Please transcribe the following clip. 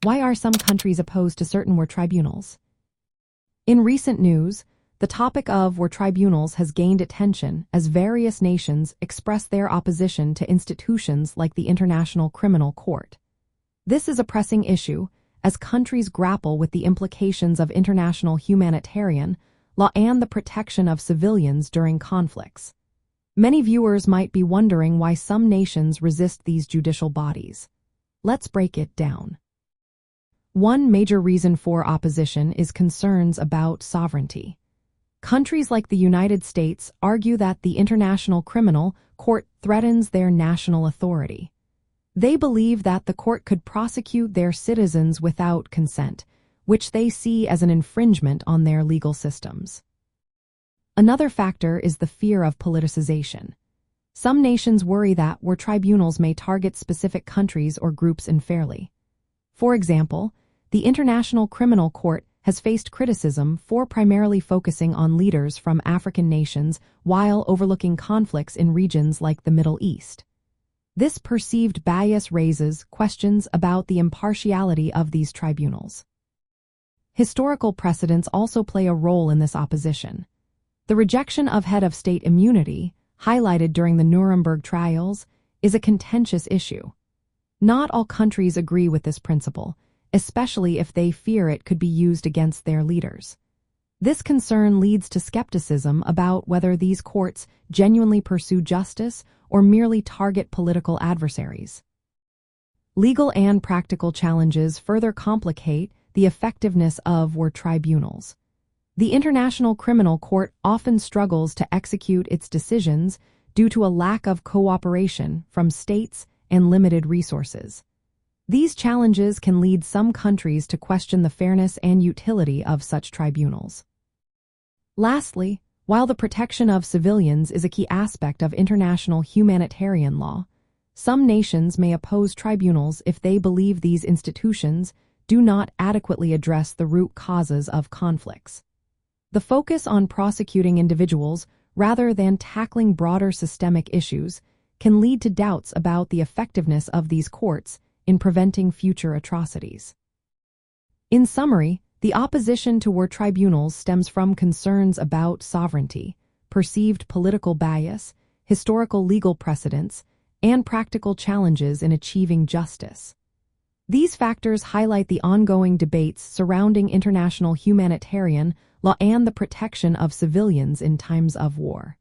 Why are some countries opposed to certain war tribunals? In recent news, the topic of war tribunals has gained attention as various nations express their opposition to institutions like the International Criminal Court. This is a pressing issue as countries grapple with the implications of international humanitarian law and the protection of civilians during conflicts. Many viewers might be wondering why some nations resist these judicial bodies. Let's break it down. One major reason for opposition is concerns about sovereignty. Countries like the United States argue that the International Criminal Court threatens their national authority. They believe that the court could prosecute their citizens without consent, which they see as an infringement on their legal systems. Another factor is the fear of politicization. Some nations worry that war tribunals may target specific countries or groups unfairly. For example, the International Criminal Court has faced criticism for primarily focusing on leaders from African nations while overlooking conflicts in regions like the Middle East. This perceived bias raises questions about the impartiality of these tribunals. Historical precedents also play a role in this opposition. The rejection of head of state immunity, highlighted during the Nuremberg trials, is a contentious issue. Not all countries agree with this principle, especially if they fear it could be used against their leaders. This concern leads to skepticism about whether these courts genuinely pursue justice or merely target political adversaries. Legal and practical challenges further complicate the effectiveness of war tribunals. The International Criminal Court often struggles to execute its decisions due to a lack of cooperation from states and limited resources. These challenges can lead some countries to question the fairness and utility of such tribunals. Lastly, while the protection of civilians is a key aspect of international humanitarian law, some nations may oppose tribunals if they believe these institutions do not adequately address the root causes of conflicts. The focus on prosecuting individuals rather than tackling broader systemic issues can lead to doubts about the effectiveness of these courts in preventing future atrocities. In summary, the opposition to war tribunals stems from concerns about sovereignty, perceived political bias, historical legal precedents, and practical challenges in achieving justice. These factors highlight the ongoing debates surrounding international humanitarian law and the protection of civilians in times of war.